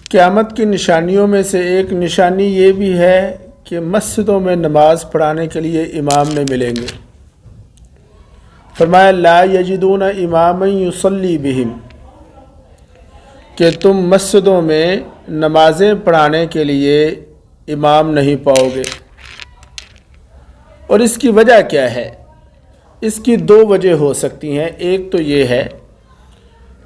قیامت کی نشانیوں میں سے ایک نشانی یہ بھی ہے کہ مسجدوں میں نماز پڑھانے کے لیے امام نہیں ملیں گے۔ فرمایا لا یجدون اماما یصلی بہم، کہ تم مسجدوں میں نمازیں پڑھانے کے لیے امام نہیں پاؤ گے۔ اور اس کی وجہ کیا ہے؟ اس کی دو وجہ ہو سکتی ہیں۔ ایک تو یہ ہے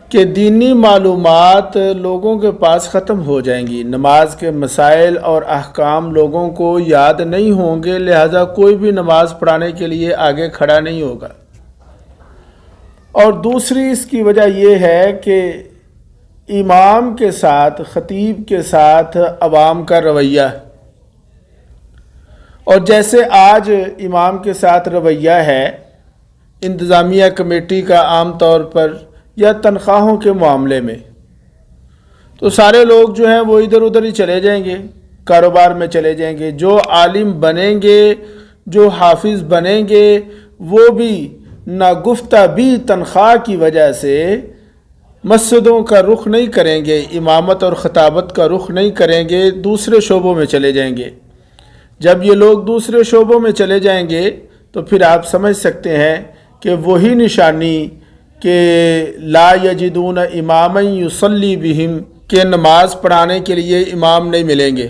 کہ دینی معلومات لوگوں کے پاس ختم ہو جائیں گی، نماز کے مسائل اور احکام لوگوں کو یاد نہیں ہوں گے، لہذا کوئی بھی نماز پڑھانے کے لیے آگے کھڑا نہیں ہوگا۔ اور دوسری اس کی وجہ یہ ہے کہ امام کے ساتھ، خطیب کے ساتھ عوام کا رویہ، اور جیسے آج امام کے ساتھ رویہ ہے انتظامیہ کمیٹی کا عام طور پر یا تنخواہوں کے معاملے میں، تو سارے لوگ جو ہیں وہ ادھر ادھر ہی چلے جائیں گے، کاروبار میں چلے جائیں گے۔ جو عالم بنیں گے، جو حافظ بنیں گے، وہ بھی ناگفتہ بھی تنخواہ کی وجہ سے مسجدوں کا رخ نہیں کریں گے، امامت اور خطابت کا رخ نہیں کریں گے، دوسرے شعبوں میں چلے جائیں گے۔ جب یہ لوگ دوسرے شعبوں میں چلے جائیں گے تو پھر آپ سمجھ سکتے ہیں کہ وہی نشانی کہ لا یجدون اماما یصلی بہم، کہ نماز پڑھانے کے لیے امام نہیں ملیں گے۔